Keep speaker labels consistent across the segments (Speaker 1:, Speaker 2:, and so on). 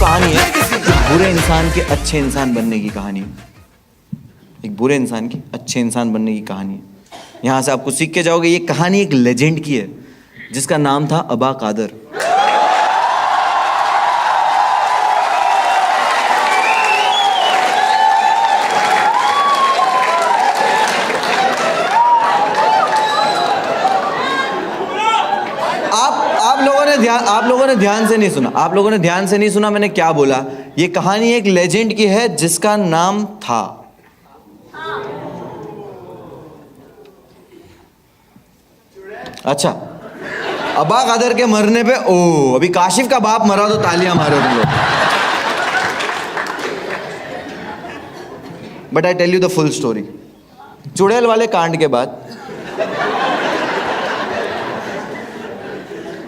Speaker 1: कहानी है एक बुरे इंसान के अच्छे इंसान बनने की कहानी है। एक बुरे इंसान की अच्छे इंसान बनने की कहानी है। यहाँ से आप कुछ सीख के जाओगे। ये कहानी एक लेजेंड की है जिसका नाम था अबा कादर। आप लोगों ने ध्यान से नहीं सुना। आप लोगों ने ध्यान से नहीं सुना मैंने क्या बोला। ये कहानी एक लेजेंड की है जिसका नाम था। अच्छा, अबा कादर के मरने पे ओ अभी काशिफ का बाप मरा तो तालियां मारो तुम लोग। But I tell you the full story. चुड़ैल वाले कांड के बाद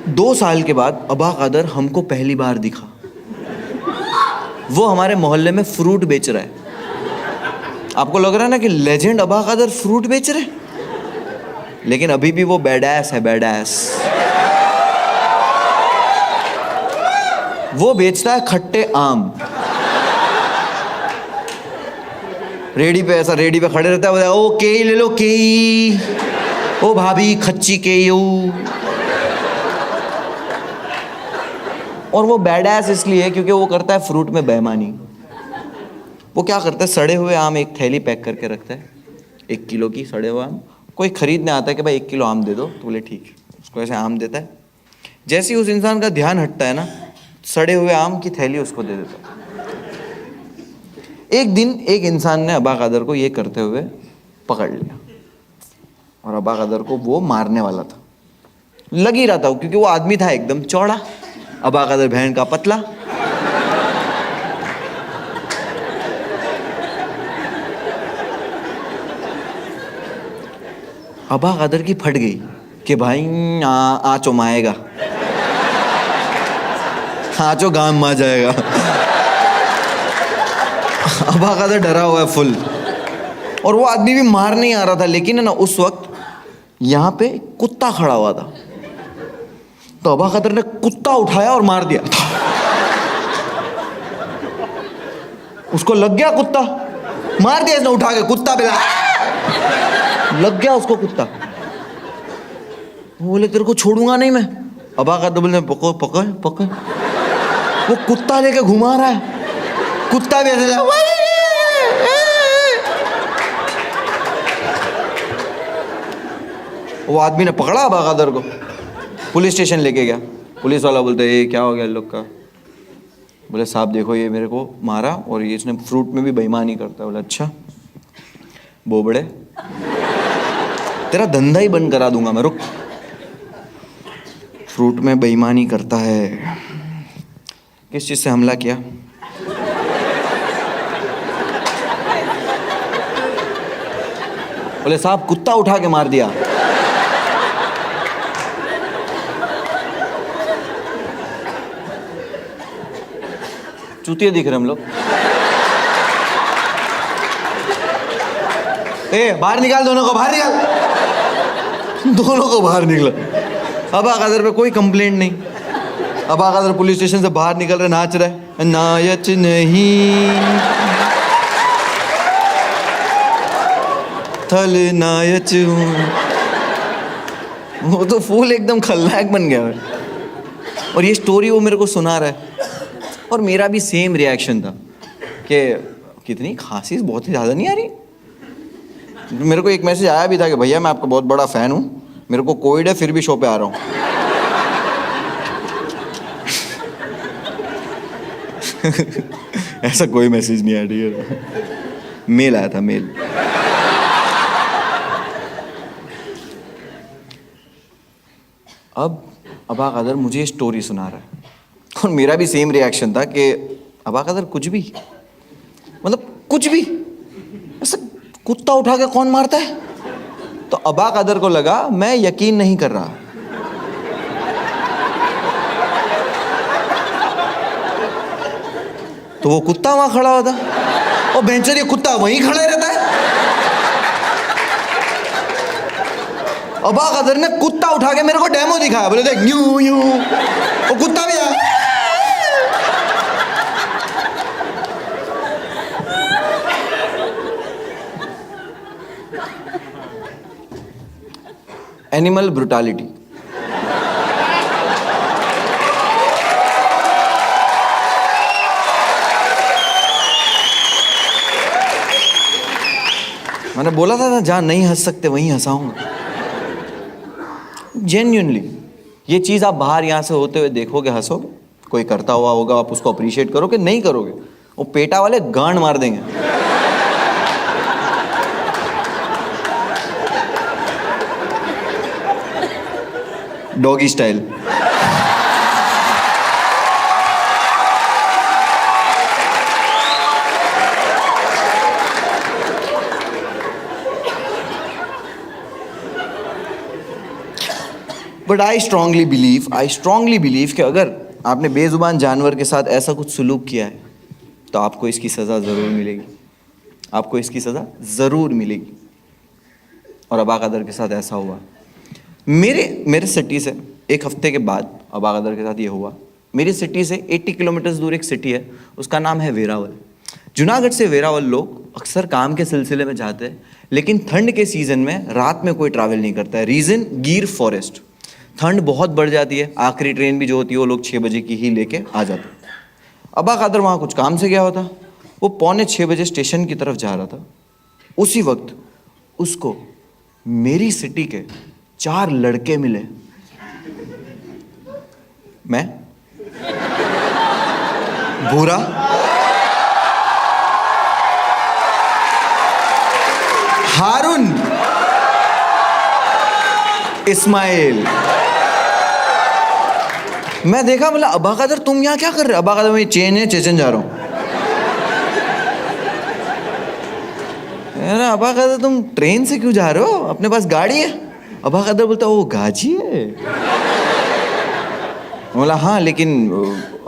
Speaker 1: 2 साल के बाद अबा कादर हमको पहली बार दिखा। वो हमारे मोहल्ले में फ्रूट बेच रहा है। आपको लग रहा है ना कि लेजेंड अबा कादर फ्रूट बेच रहे, लेकिन अभी भी वो बैडैस है, बैडैस। वो बेचता है खट्टे आम। रेडी पे खड़े रहता है, ओ केई ले लो केई, ओ भाभी खच्ची केई। और वो बैडैस इसलिए क्योंकि वो करता है फ्रूट में बेईमानी। वो क्या करता है, सड़े हुए आम एक थैली पैक करके रखता है, 1 किलो की सड़े हुए आम। कोई खरीदने आता है कि भाई 1 किलो आम दे दो, तो बोले ठीक है, उसको ऐसे आम देता है। जैसे ही उस इंसान का ध्यान हटता है ना, सड़े हुए आम की थैली उसको दे देता है। एक दिन एक इंसान ने अबा कादर को ये करते हुए पकड़ लिया और अबा कादर को वो मारने वाला था। लग ही रहा था क्योंकि वो आदमी था एकदम चौड़ा, अबा कादर बहन का पतला। अबा कादर की फट गई कि भाई आचो माएगा, आचो गाम मा जाएगा। अबा कादर डरा हुआ है फुल, और वो आदमी भी मार नहीं आ रहा था। लेकिन है ना, उस वक्त यहाँ पे कुत्ता खड़ा हुआ था, तो अबा कादर ने कुत्ता उठाया और मार दिया। उसको लग गया कुत्ता, मार दिया इसने उठा के कुत्ता पे, लग गया उसको कुत्ता। वो बोले तेरे को छोड़ूंगा नहीं मैं। अबा कादर बोले पकड़ पकड़ पकड़। वो कुत्ता लेके घुमा रहा है, कुत्ता भी ऐसे वो आदमी ने पकड़ा अबा कादर को, पुलिस स्टेशन लेके गया। पुलिस वाला बोलता है ये क्या हो गया लोग का। बोले साहब देखो ये मेरे को मारा और ये इसने फ्रूट में भी बेईमानी करता है। बोले अच्छा बोबड़े, तेरा धंधा ही बंद करा दूंगा मैं, रुक। फ्रूट में बेईमानी करता है। किस चीज से हमला किया? बोले साहब कुत्ता उठा के मार दिया। चूतिए दिख रहे हम लोग। बाहर निकाल, दोनों को बाहर निकाल, दोनों को बाहर निकला। अबा कादर पे कोई कंप्लेंट नहीं। अबा कादर पुलिस स्टेशन से बाहर निकल रहे, नाच रहे, नायच नहीं थल नायच। वो तो फूल एकदम खलनायक बन गया। और ये स्टोरी वो मेरे को सुना रहा है, और मेरा भी सेम रिएक्शन था कि कितनी खांसी बहुत ही ज़्यादा नहीं आ रही। मेरे को एक मैसेज आया भी था कि भैया मैं आपका बहुत बड़ा फ़ैन हूँ, मेरे को कोविड है फिर भी शो पे आ रहा हूँ। ऐसा कोई मैसेज नहीं आया, ठीक है। मेल आया था, मेल। अब अबा कादर मुझे स्टोरी सुना रहा है, और मेरा भी सेम रिएक्शन था कि अबा कादर कुछ भी, मतलब कुछ भी, ऐसा कुत्ता उठा के कौन मारता है। तो अबा कादर को लगा मैं यकीन नहीं कर रहा। तो वो कुत्ता वहां खड़ा हुआ था, और बेंचर ये कुत्ता वहीं खड़ा रहता है। अबा कादर ने कुत्ता उठा के मेरे को डेमो दिखाया, बोले देख यूं यूं, वो कुत्ता भी आया। Animal brutality. मैंने बोला था ना, जहां नहीं हंस सकते वहीं हंसाऊंगा। जेन्युइनली ये चीज आप बाहर यहां से होते हुए देखोगे, हंसोगे, कोई करता हुआ होगा, आप उसको अप्रिशिएट करोगे, नहीं करोगे वो पेटा वाले गांड मार देंगे। Doggy style. But I strongly believe कि अगर आपने बेजुबान जानवर के साथ ऐसा कुछ सुलूक किया है तो आपको इसकी सज़ा ज़रूर मिलेगी, आपको इसकी सज़ा ज़रूर मिलेगी। और अबा कदर के साथ ऐसा हुआ। मेरे सिटी से एक हफ्ते के बाद अबा कदर के साथ ये हुआ। मेरी सिटी से 80 किलोमीटर दूर एक सिटी है, उसका नाम है वेरावल। जूनागढ़ से वेरावल लोग अक्सर काम के सिलसिले में जाते हैं, लेकिन ठंड के सीज़न में रात में कोई ट्रैवल नहीं करता है। रीज़न, गिर फॉरेस्ट। ठंड बहुत बढ़ जाती है, आखिरी ट्रेन भी जो होती है वो लोग 6 बजे की ही लेके आ जाते हैं। अबा कादर वहाँ कुछ काम से गया होता, वो 5:45 बजे स्टेशन की तरफ जा रहा था। उसी वक्त उसको मेरी सिटी के 4 लड़के मिले। मैं, भूरा, हारून, इस्माइल। मैं देखा, बोला अबा कादर तुम यहाँ क्या कर रहे हो? अबा कादर मैं चेन है, चेचन जा रहा हूँ। अबा कादर तुम ट्रेन से क्यों जा रहे हो, अपने पास गाड़ी है? अबा कादर बोलता वो गाजी है। बोला हाँ, लेकिन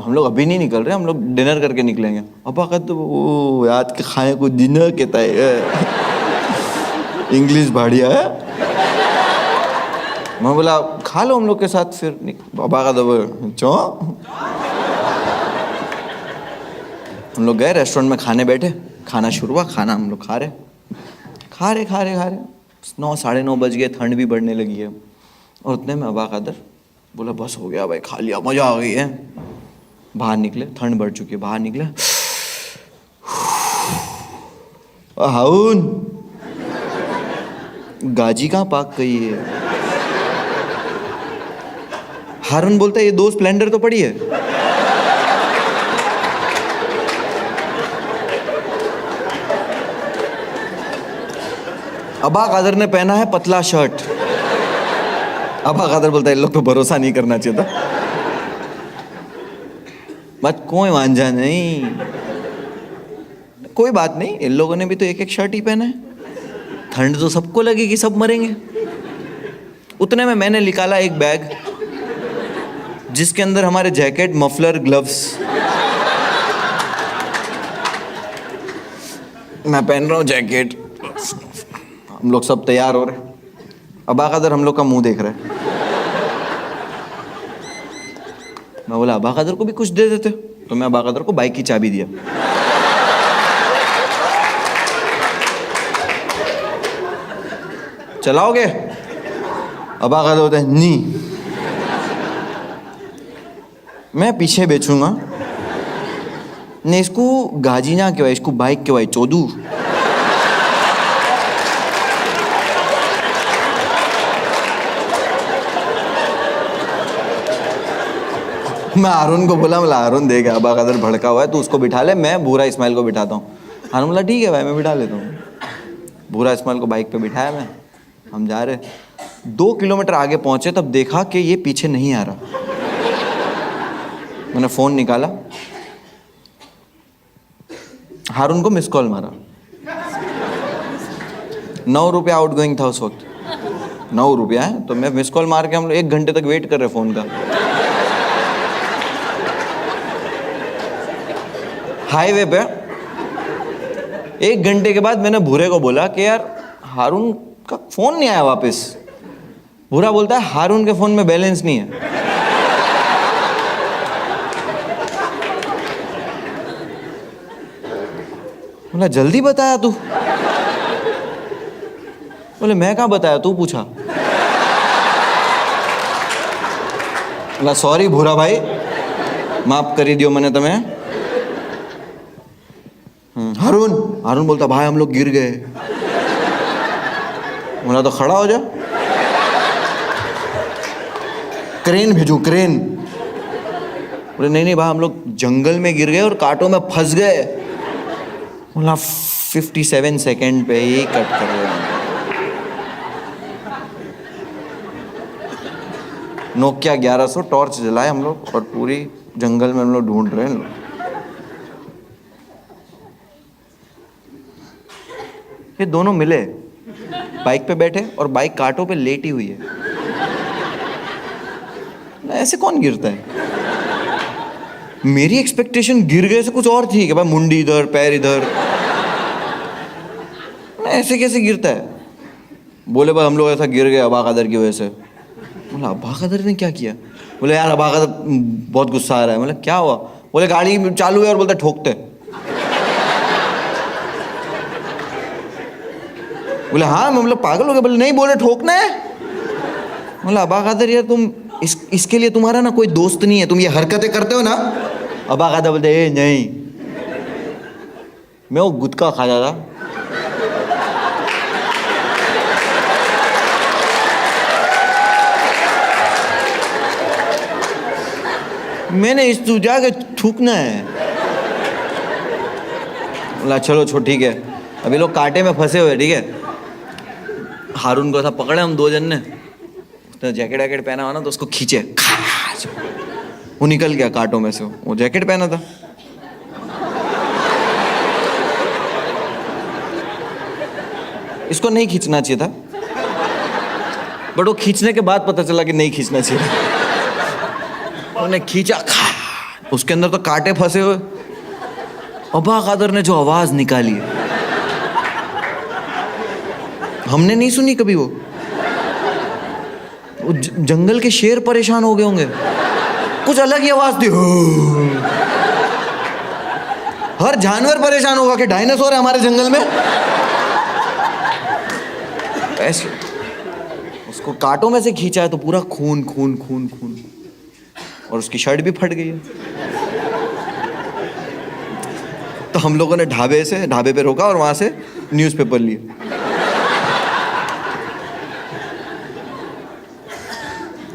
Speaker 1: हम लोग अभी नहीं निकल रहे, हम लोग डिनर करके निकलेंगे। अबा कादर वो याद के खाए को डिनर कहता है, इंग्लिश बढ़िया है। मैं बोला खा लो हम लोग के साथ फिर। बाबा का दबा चो। हम लोग गए रेस्टोरेंट में, खाने बैठे, खाना शुरू हुआ, खाना हम लोग खा रहे 9, 9:30 बज गए, ठंड भी बढ़ने लगी है। और उतने में अबा कादर बोला बस हो गया भाई, खा लिया, मजा आ गई है। बाहर निकले, ठंड बढ़ चुकी है, बाहर निकले। हाउन गाजी कहाँ पाक गई है? हारून बोलता है ये 2 स्प्लेंडर तो पड़ी है। अबा कादर ने पहना है पतला शर्ट। अबा कादर बोलता है इन लोग पे भरोसा नहीं करना चाहिए था। बट कोई वांझा नहीं, कोई बात नहीं, इन लोगों ने भी तो 1-1 शर्ट ही पहना है। ठंड तो सबको लगेगी, सब मरेंगे। उतने में मैंने निकाला एक बैग जिसके अंदर हमारे जैकेट, मफलर, ग्लव्स। मैं पहन रहा हूँ जैकेट, हम लोग सब तैयार हो रहे। अबा कादर हम लोग का मुंह देख रहा है। मैं बोला अबा कादर को भी कुछ दे देते, तो मैं अबा कादर को बाइक की चाबी दिया। चलाओगे? अबा कादर होता है नहीं, मैं पीछे बेचूंगा। नहीं इसको गाजी ना कहवाई, इसको बाइक कहवाई, चोदू। मैं हारून को बोला, मतलब हारून देगा अबा कादर भड़का हुआ है, तू उसको बिठा ले, मैं भूरा इस्माइल को बिठाता हूँ। हारून बोला ठीक है भाई, मैं बिठा लेता हूँ। भूरा इस्माइल को बाइक पे बिठाया मैं, हम जा रहे। 2 किलोमीटर आगे पहुंचे तब देखा कि ये पीछे नहीं आ रहा। मैंने फोन निकाला, हारून को मिस कॉल मारा। 9 रुपया आउटगोइंग था उस वक्त, 9 रुपया है। तो मैं मिस कॉल मार के, हम लोग 1 घंटे तक वेट कर रहे फोन का। हाईवे पे 1 घंटे के बाद मैंने भूरे को बोला कि यार हारून का फोन नहीं आया वापस। भूरा बोलता है हारून के फोन में बैलेंस नहीं है। बोला जल्दी बताया तू? बोले मैं कहाँ बताया, तू पूछा। बोला सॉरी भूरा भाई, माफ કરી दियो मैंने तुम्हें। हारून हारून बोलता भाई हम लोग गिर गए। बोला तो खड़ा हो जा, क्रेन भेजू क्रेन। बोले नहीं नहीं भाई हम लोग जंगल में गिर गए और कांटों में फंस गए। बोला 57 सेकंड पे ही कट कर दिया। नोकिया 1100 टॉर्च जलाए हम लोग और पूरी जंगल में हम लोग ढूंढ रहे हैं। ये दोनों मिले, बाइक पे बैठे और बाइक कांटों पे लेटी हुई है। ऐसे कौन गिरता है? मेरी एक्सपेक्टेशन गिर गए से कुछ और थी कि भाई मुंडी इधर पैर इधर, ऐसे कैसे गिरता है? बोले भाई हम लोग ऐसा गिर गए अबा कदर की वजह से। बोला अबा कदर ने क्या किया? बोले यार अबा कदर बहुत गुस्सा आ रहा है। बोले क्या हुआ? बोले गाड़ी चालू है और बोलते ठोकते। बोले हाँ हम लोग पागल हो गए। बोले नहीं बोले ठोकना है। बोला अबा कदर यार तुम इसके लिए तुम्हारा ना कोई दोस्त नहीं है, तुम ये हरकतें करते हो ना। अबा कदर बोलते ए नहीं, मैं वो गुटखा खाता था। मैंने इस तू जाके थूकना है। बोला चलो छो ठीक है, अभी लोग कांटे में फंसे हुए ठीक है। हारून को ऐसा पकड़े हम दो जन ने, उसने जैकेट वैकेट पहना हुआ ना तो उसको खींचे, वो निकल गया कांटों में से। वो जैकेट पहना था। इसको नहीं खींचना चाहिए था, बट वो खींचने के बाद पता चला कि नहीं खींचना चाहिए। उन्हें खींचा, उसके अंदर तो कांटे फंसे हुए। अबा कदर ने जो आवाज निकाली हमने नहीं सुनी कभी। वो जंगल के शेर परेशान हो गए होंगे, कुछ अलग ही आवाज थी। हर जानवर परेशान होगा कि डायनासोर है हमारे जंगल में। ऐसे उसको कांटों में से खींचा है तो पूरा खून खून खून खून, और उसकी शर्ट भी फट गई है। तो हम लोगों ने ढाबे पे रोका और वहां से न्यूज़पेपर लिए।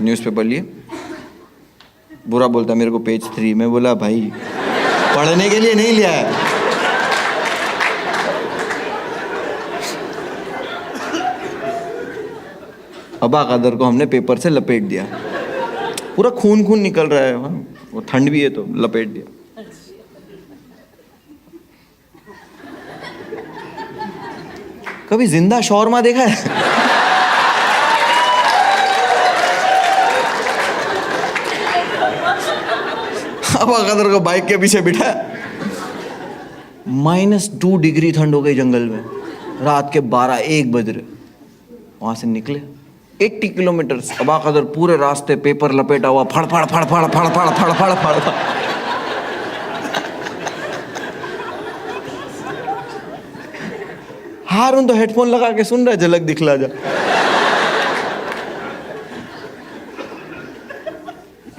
Speaker 1: न्यूज़पेपर लिए। बुरा बोलता मेरे को पेज 3 में। बोला भाई पढ़ने के लिए नहीं लिया है। अबा कदर को हमने पेपर से लपेट दिया, पूरा खून खून निकल रहा है। वो ठंड भी है तो लपेट दिया। कभी जिंदा शौरमा देखा है? अबा कदर को बाइक के पीछे बिठा, -2 डिग्री ठंड हो गई जंगल में। रात के 12-1 बज रहे। वहां से निकले 80 किलोमीटर। अबा कदर पूरे रास्ते पेपर लपेटा हुआ, फड़ फड़ फड़ फड़ फड़ फड़ फड़ फड़ फड़। हारून तो हेडफोन लगा के सुन रहा है, झलक दिखला जा।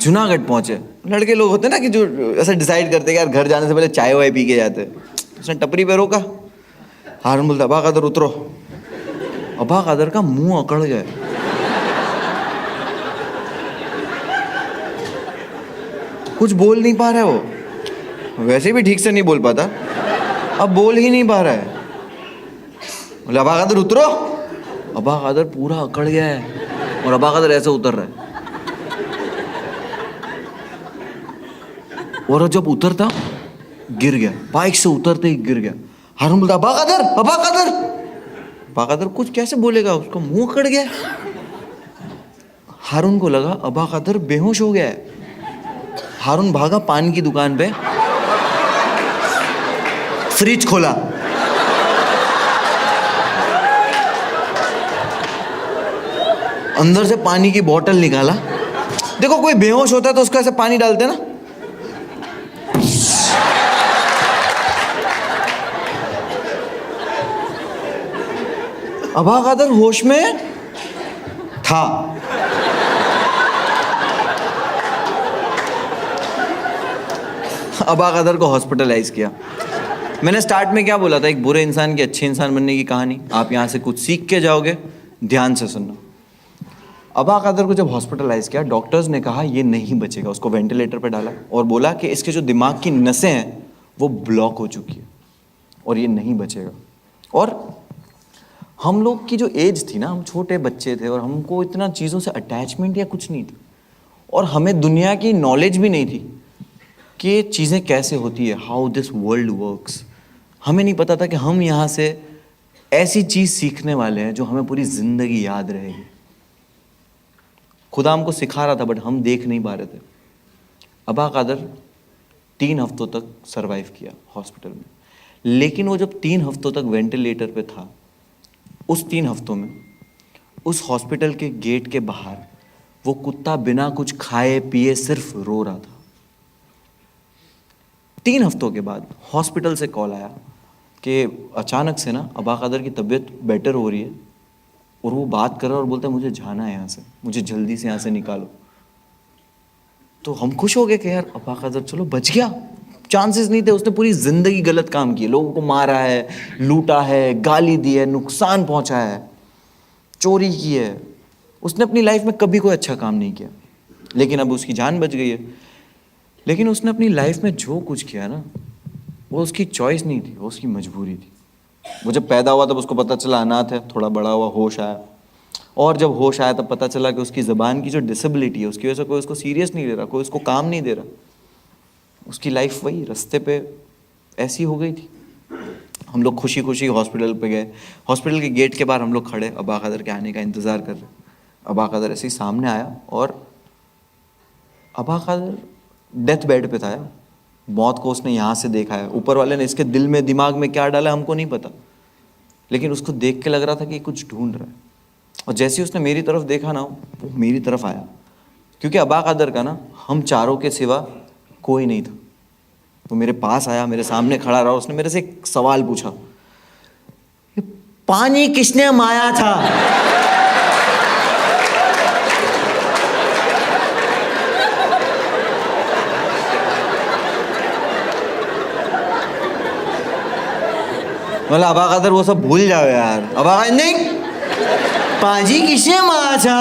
Speaker 1: जूनागढ़ पहुंचे। लड़के लोग होते ना कि जो ऐसा डिसाइड करते कि यार घर जाने से पहले चाय वाय पी के जाते। उसने टपरी पे रोका। हारून बोलता अबा कदर उतरो। अबा कदर का मुंह अकड़ गया। कुछ बोल नहीं पा रहा है वो, वैसे भी ठीक से नहीं बोल पाता, अब बोल ही नहीं पा रहा है। बोले अबा कदर उतरो। अबा कदर पूरा अकड़ गया है और अबा कदर ऐसे उतर रहा है। और जब उतरता गिर गया, बाइक से उतरते ही गिर गया। हारून बोलता अबा कदर अबा कदर। अबा कदर कुछ कैसे बोलेगा, उसका मुंह अकड़ गया। हारून को लगा अबा कदर बेहोश हो गया है। हारून भागा पान की दुकान पे, फ्रिज खोला, अंदर से पानी की बोतल निकाला। देखो कोई बेहोश होता है तो उसको ऐसे पानी डालते ना, अबा कदर होश में था। अबा कदर को हॉस्पिटलाइज किया। मैंने स्टार्ट में क्या बोला था, एक बुरे इंसान की अच्छे इंसान बनने की कहानी, आप यहाँ से कुछ सीख के जाओगे, ध्यान से सुनना। अबा कदर को जब हॉस्पिटलाइज किया, डॉक्टर्स ने कहा ये नहीं बचेगा, उसको वेंटिलेटर पर डाला और बोला कि इसके जो दिमाग की नसें हैं वो ब्लॉक हो चुकी है और ये नहीं बचेगा। और हम लोग की जो एज थी ना, हम छोटे बच्चे थे और हमको इतना चीज़ों से अटैचमेंट या कुछ नहीं था और हमें दुनिया की नॉलेज भी नहीं थी कि ये चीज़ें कैसे होती है, हाउ दिस वर्ल्ड वर्क्स। हमें नहीं पता था कि हम यहाँ से ऐसी चीज़ सीखने वाले हैं जो हमें पूरी ज़िंदगी याद रहेगी। खुदा हमको सिखा रहा था बट हम देख नहीं पा रहे थे। अबा कादर 3 हफ्तों तक सरवाइव किया हॉस्पिटल में, लेकिन वो जब 3 हफ्तों तक वेंटिलेटर पे था, उस 3 हफ्तों में उस हॉस्पिटल के गेट के बाहर वो कुत्ता बिना कुछ खाए पिए सिर्फ रो रहा था। 3 हफ्तों के बाद हॉस्पिटल से कॉल आया कि अचानक से ना अबा कादर की तबीयत बेटर हो रही है और वो बात कर रहा है और बोलता है मुझे जाना है यहाँ से, मुझे जल्दी से यहाँ से निकालो। तो हम खुश हो गए कि यार अबा कादर चलो बच गया, चांसेस नहीं थे। उसने पूरी जिंदगी गलत काम किए, लोगों को मारा है, लूटा है, गाली दी है, नुकसान पहुंचाया है, चोरी की है। उसने अपनी लाइफ में कभी कोई अच्छा काम नहीं किया, लेकिन अब उसकी जान बच गई है। लेकिन उसने अपनी लाइफ में जो कुछ किया ना, वो उसकी चॉइस नहीं थी, वो उसकी मजबूरी थी। वो जब पैदा हुआ तब उसको पता चला अनाथ है, थोड़ा बड़ा हुआ होश आया, और जब होश आया तब पता चला कि उसकी ज़बान की जो डिसेबिलिटी है उसकी वजह से कोई उसको सीरियस नहीं ले रहा, कोई उसको काम नहीं दे रहा। उसकी लाइफ वही रास्ते पे ऐसी हो गई थी। हम लोग खुशी खुशी हॉस्पिटल पे गए, हॉस्पिटल के गेट के बाहर हम लोग खड़े अबा कादर के आने का इंतज़ार कर रहे। अबा कादर ऐसे ही सामने आया और अबा कादर डेथ बेड पे था। मौत को उसने यहाँ से देखा है, ऊपर वाले ने इसके दिल में दिमाग में क्या डाला हमको नहीं पता, लेकिन उसको देख के लग रहा था कि कुछ ढूंढ रहा है। और जैसे ही उसने मेरी तरफ देखा ना, वो मेरी तरफ आया, क्योंकि अबा कादर का ना हम चारों के सिवा कोई नहीं था। वो मेरे पास आया, मेरे सामने खड़ा रहा, उसने मेरे से एक सवाल पूछा, पानी किसने माया था? मतलब अबा कादर वो सब भूल जाओ यार। अबा कादर नहीं, पाजी किसने मारा था?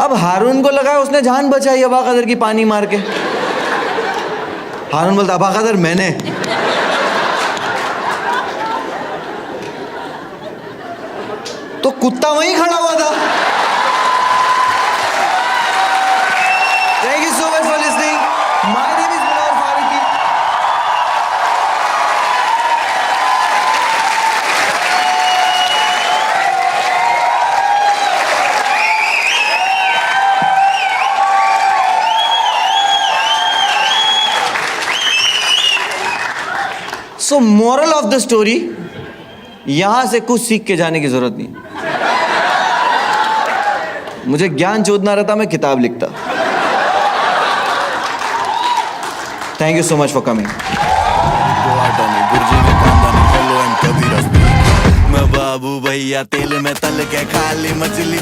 Speaker 1: अब हारून को लगा उसने जान बचाई अबा कादर की पानी मार के। हारून बोलता अबा कादर मैंने। तो कुत्ता वहीं खड़ा हुआ था। Thank you so much for listening. My name is Manohar Farooqui. So moral of the story, यहां से कुछ सीख के जाने की जरूरत नहीं। मुझे ज्ञान चोदना रहता, मैं किताब लिखता। Thank you so much for coming.
Speaker 2: मैं बाबू भैया तेल में तल के खाली मछली